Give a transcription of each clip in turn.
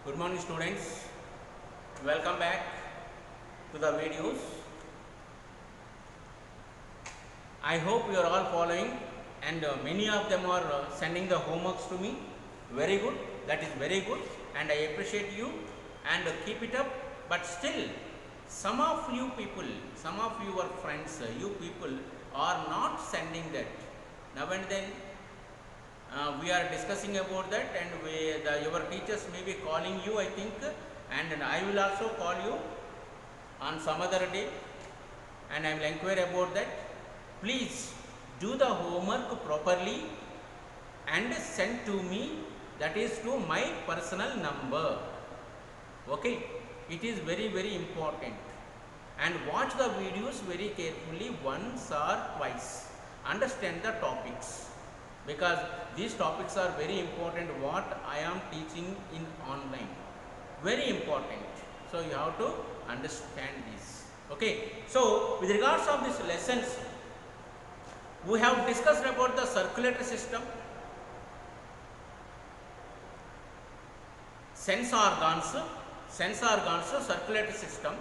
Good morning students, welcome back to the videos. I hope you are all following and many of them are sending the homeworks to me. Very good, that is very good and I appreciate you and keep it up. But still some of you people, some of your friends, you people are not sending that. Now and then we are discussing about that and your teachers may be calling you, I think, and I will also call you on some other day and I will inquire about that. Please do the homework properly and send to me, that is to my personal number. Okay, it is very important, and watch the videos very carefully once or twice. Understand the topics, because these topics are very important what I am teaching in online, very important. So you have to understand this. Okay, so with regards of these lessons, we have discussed about the circulatory system, sense organs, circulatory system,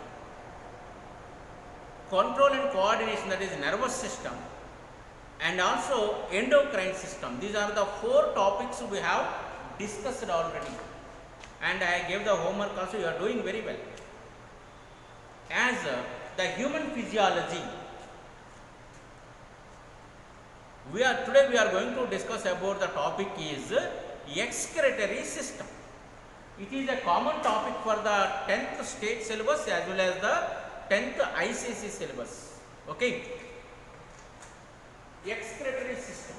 control and coordination, that is nervous system, and also endocrine system. These are the 4 topics we have discussed already, and I gave the homework also. You are doing very well. As the human physiology, today we are going to discuss about the topic is excretory system. It is a common topic for the 10th state syllabus as well as the 10th ICSE syllabus. Okay, excretory system.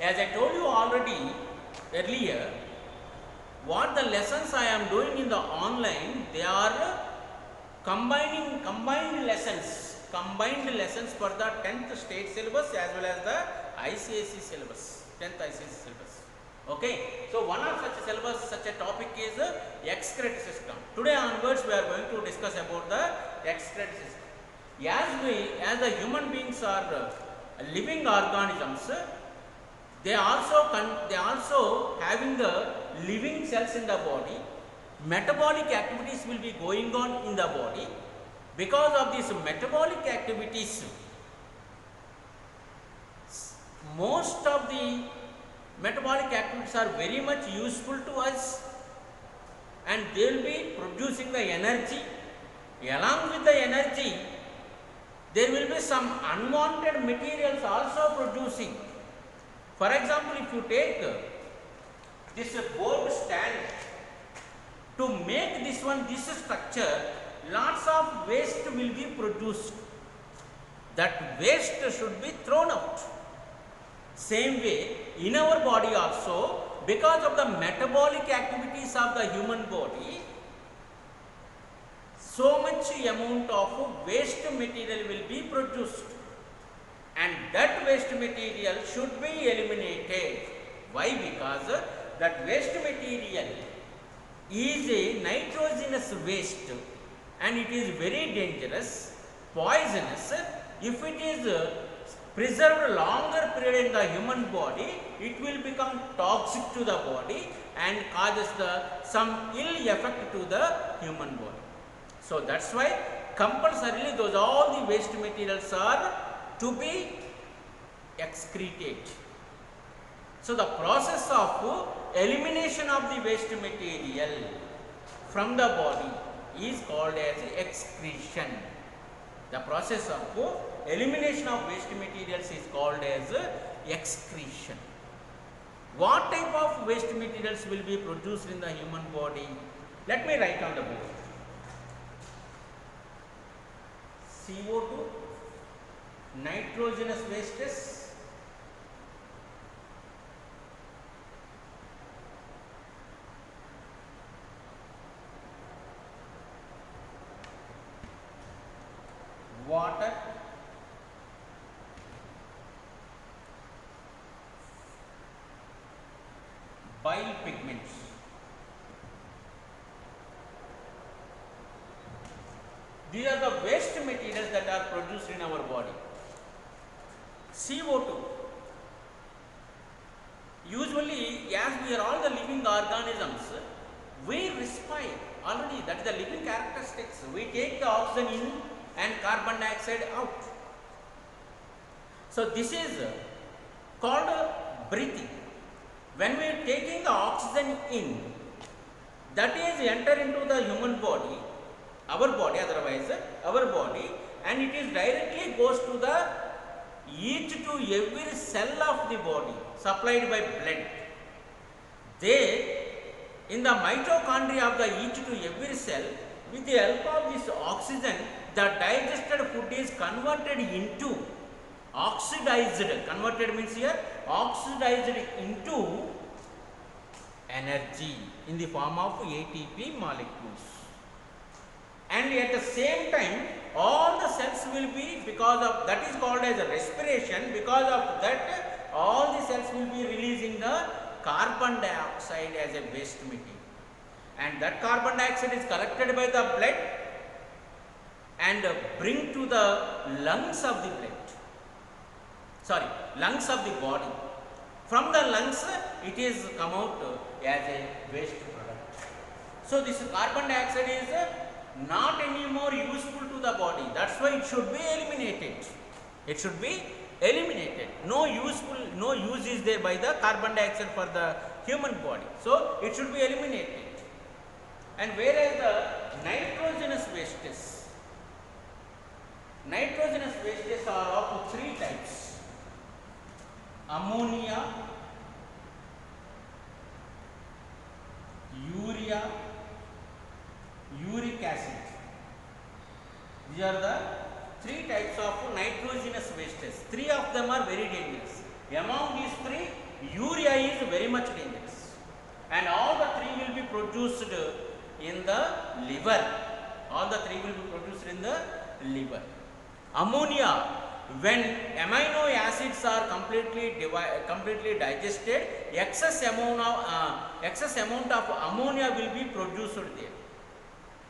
As I told you already earlier, what the lessons I am doing in the online, they are combined lessons for the 10th state syllabus as well as the ICSE syllabus, 10th ICSE syllabus. Okay, so one of such syllabus, such a topic is excretory system. Today onwards we are going to discuss about the excretory system. As the human beings are living organisms, they also having the living cells in the body. Metabolic activities will be going on in the body. Because of these metabolic activities, most of the metabolic activities are very much useful to us, and they will be producing the energy. Along with the energy, there will be some unwanted materials also producing. For example, if you take this board stand, to make this structure, lots of waste will be produced. That waste should be thrown out. Same way, in our body also, because of the metabolic activities of the human body, so much amount of waste material will be produced, and that waste material should be eliminated. Why? Because that waste material is a nitrogenous waste and it is very dangerous, poisonous. If it is preserved longer period in the human body, it will become toxic to the body and causes some ill effect to the human body. So that's why compulsorily all the waste materials are to be excreted. So the process of elimination of the waste material from the body is called as excretion. The process of elimination of waste materials is called as excretion. What type of waste materials will be produced in the human body? Let me write on the board. CO2, nitrogenous wastes, water, bile pigments. These are the waste materials that are produced in our body. CO2. Usually, as we are all the living organisms, we respire already. That is the living characteristics. We take the oxygen in and carbon dioxide out. So this is called breathing. When we are taking the oxygen in, that is enter into the human body, our body, otherwise our body, and it is directly goes to the each to every cell of the body, supplied by blood. They, in the mitochondria of the each to every cell, with the help of this oxygen, the digested food is converted into oxidized. Converted means here oxidized into energy in the form of ATP molecules. And at the same time, all the cells will be, because of that is called as a respiration, because of that all the cells will be releasing the carbon dioxide as a waste material, and that carbon dioxide is collected by the blood and bring to the lungs of the lungs of the body. From the lungs it is come out as a waste product. So this carbon dioxide is not anymore useful to the body. That's why it should be eliminated. It should be eliminated. No use is there by the carbon dioxide for the human body. So it should be eliminated. And whereas the nitrogenous wastes are of three types: ammonia, urea, uric acid. These are the three types of nitrogenous wastes. Three of them are very dangerous. Among these three, urea is very much dangerous, and all the three will be produced in the liver. All the three will be produced in the liver. Ammonia, when amino acids are completely digested, excess amount of ammonia will be produced there.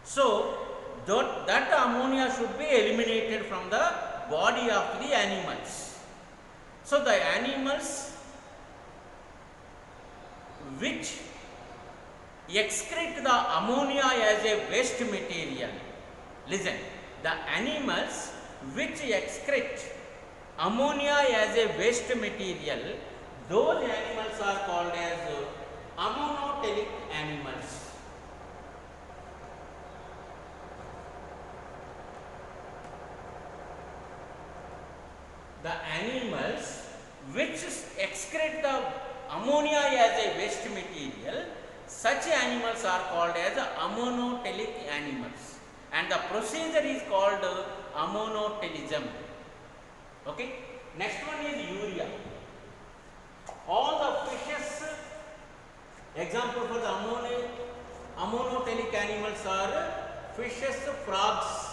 So that ammonia should be eliminated from the body of the animals. So the animals which excrete the ammonia as a waste material, listen, the animals which excrete ammonia as a waste material, those animals are called as ammonotelic animals. The animals which excrete the ammonia as a waste material, such animals are called as ammonotelic animals, and the procedure is called ammonotelism. Okay. Next one is urea. All the fishes, example for the ammonotelic animals are fishes, frogs.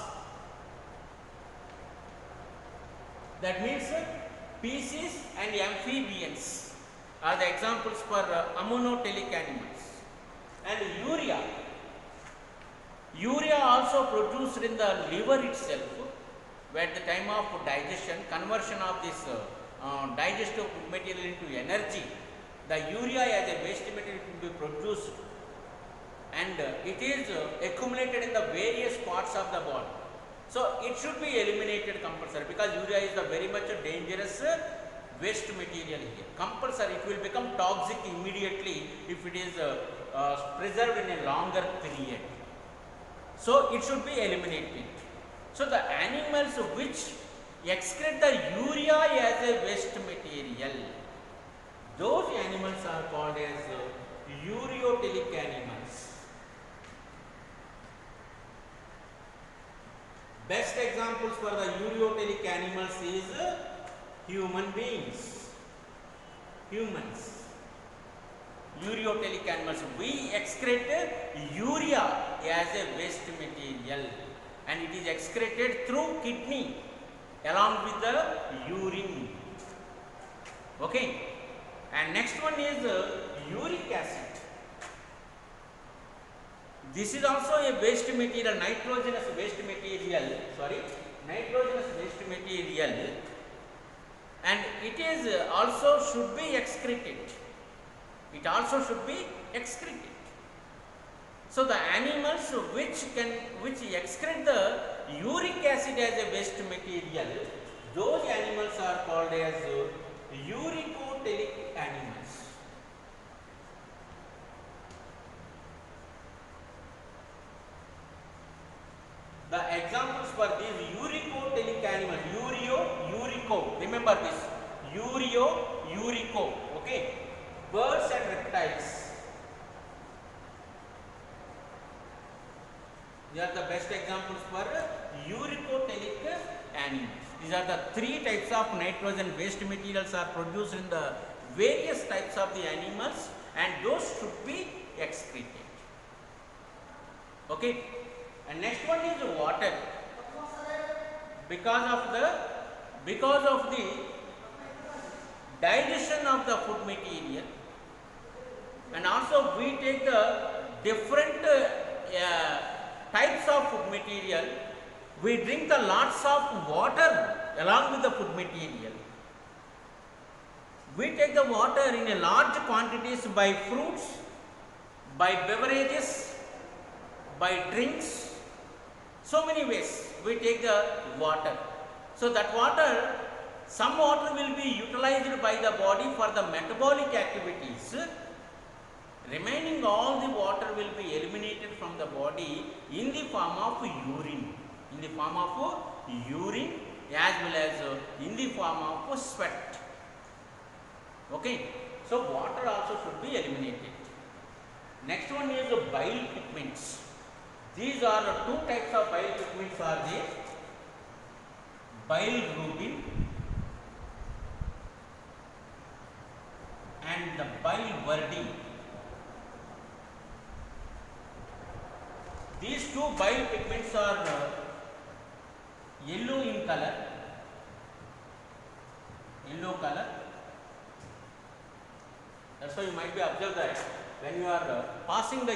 That means species and amphibians are the examples for ammonotelic animals. And urea also produced in the liver itself, where at the time of digestion, conversion of this digestive material into energy, the urea as a waste material will be produced, and it is accumulated in the various parts of the body. So it should be eliminated compulsory, because urea is a very much dangerous waste material here. Compulsory, it will become toxic immediately if it is preserved in a longer period. So it should be eliminated. So the animals which excrete the urea as a waste material, those animals are called as ureotelic animals. Best examples for the ureotelic animals is human beings. Humans. Ureotelic animals. We excrete urea as a waste material, and it is excreted through kidney along with the urine. Okay. And next one is uric acid. This is also a waste material, nitrogenous waste material, sorry, nitrogenous waste material, and it is also should be excreted. It also should be excreted. So the animals which excrete the uric acid as a waste material, those animals are called as uricotelic animals. The examples for these uricotelic animals, urico, remember this, urico, okay, birds and reptiles. These are the best examples for uricotelic animals. These are the three types of nitrogen waste materials are produced in the various types of the animals, and those should be excreted. Okay. And next one is water. Because of the digestion of the food material, and also we take the different types of food material, we drink the lots of water along with the food material. We take the water in a large quantities by fruits, by beverages, by drinks. So many ways we take the water. So that water, some water will be utilized by the body for the metabolic activities. Remaining all the water will be eliminated from the body in the form of urine. In the form of urine as well as in the form of sweat. Okay. So water also should be eliminated. Next one is bile pigments. These are two types of bile pigments are there. Bilirubin and the biliverdin. These two bile pigments are yellow in color. Yellow color. That's why you might be observed that when you are passing the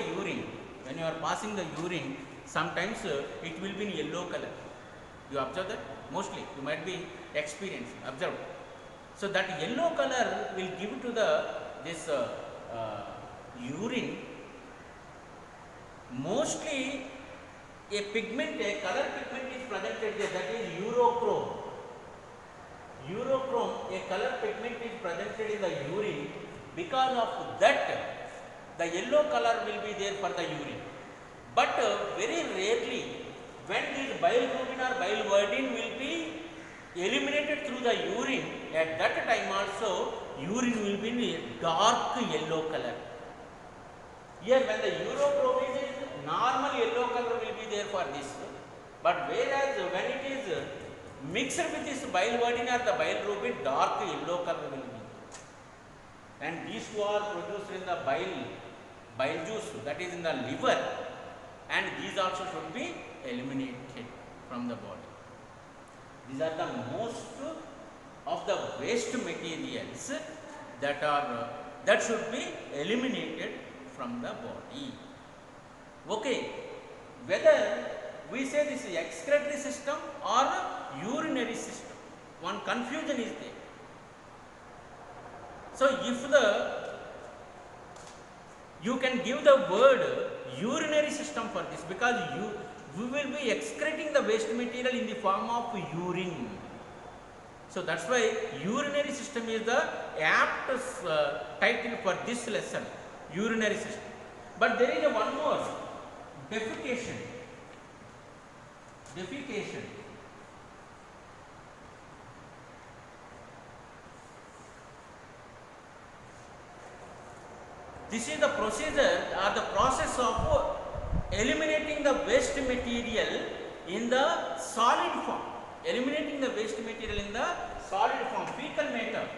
urine, sometimes it will be in yellow color. You observe that? Mostly you might be experienced, observed. So that yellow color will give to this urine mostly a pigment, a color pigment is presented there, that is urochrome. Urochrome, a color pigment is presented in the urine. Because of that, the yellow color will be there for the urine. But very rarely, when this bilirubin or biliverdin will be eliminated through the urine, at that time also urine will be in a dark yellow color. Here when the urochrome is normal yellow color will be there for this, but whereas when it is mixed with this biliverdin or the bilirubin, dark yellow color will be. And these two are produced in the bile juice, that is in the liver, and these also should be eliminated from the body. These are the most of the waste materials that should be eliminated from the body. Okay, whether we say this is excretory system or urinary system, one confusion is there. So if you can give the word urinary system for this, because we will be excreting the waste material in the form of urine. So that's why urinary system is the apt title for this lesson, urinary system. But there is one more, defecation. Defecation. This is the procedure or the process of eliminating the waste material in the solid form. Eliminating the waste material in the solid form, fecal matter.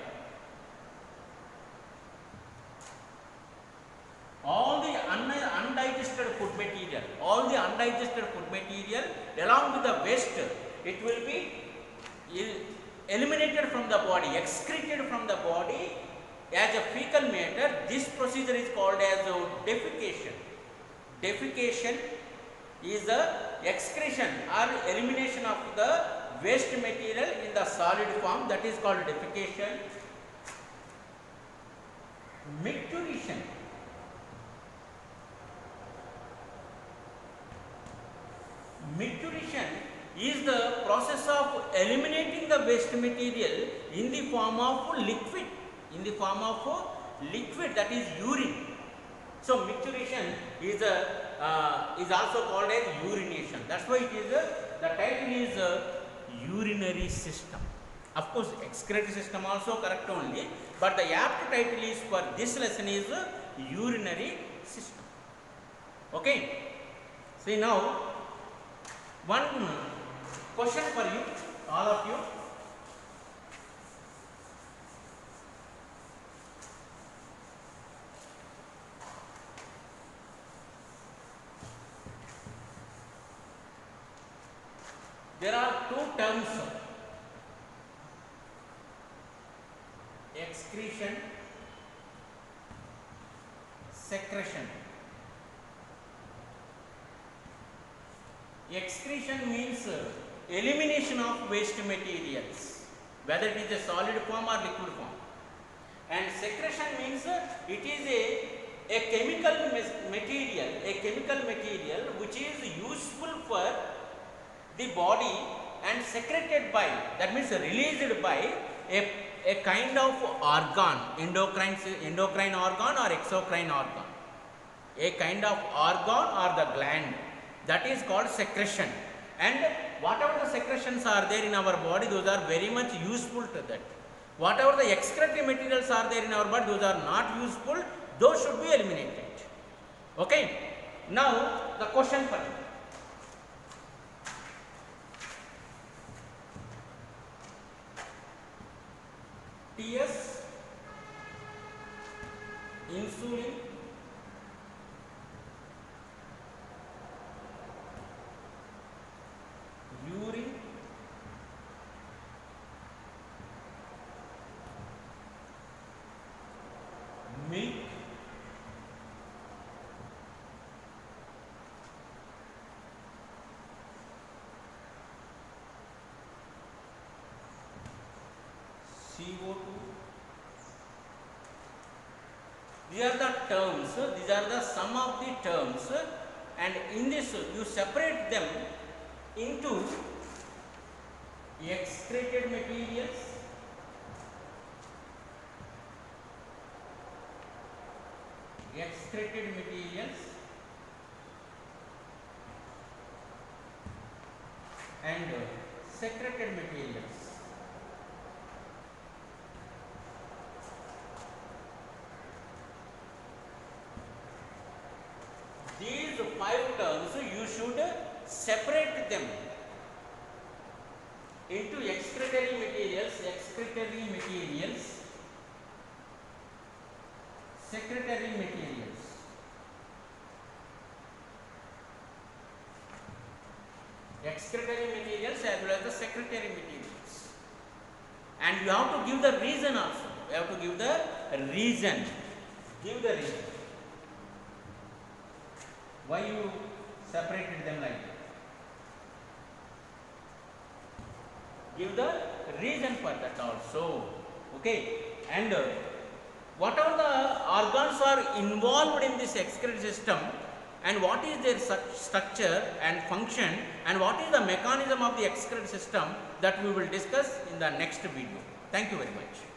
All the undigested food material, along with the waste, it will be eliminated from the body, excreted from the body as a fecal matter. This procedure is called as defecation. defecation is the excretion or elimination of the waste material in the solid form, that is called defecation. Micturition, micturition is the process of eliminating the waste material in the form of liquid, that is urine. So micturition is also called as urination. That's why it is the title is urinary system. Of course, excretory system also correct only, but the apt title is for this lesson is urinary system. Okay. See now, one question for you, all of you. There are two terms, excretion, secretion. Excretion means elimination of waste materials, whether it is a solid form or liquid form, and secretion means it is a chemical material which is useful for the body and secreted by, that means released by a kind of organ, endocrine organ or exocrine organ, a kind of organ or the gland, that is called secretion. And whatever the secretions are there in our body, those are very much useful to that. Whatever the excretory materials are there in our body, those are not useful, those should be eliminated. Okay. Now the question for you. TS, insulin, urine, milk, CO2. These are the terms, these are the sum of the terms, and in this you separate them into excreted materials, and secreted materials. These 5 terms you should separate them into excretory materials, secretory materials. Excretory materials as well as the secretory materials. And you have to give the reason also. You have to give the reason. Why you separated them like that? Give the reason for that also. Okay. And whatever the organs are involved in this excretory system, and what is their structure and function, and what is the mechanism of the excretory system, that we will discuss in the next video. Thank you very much.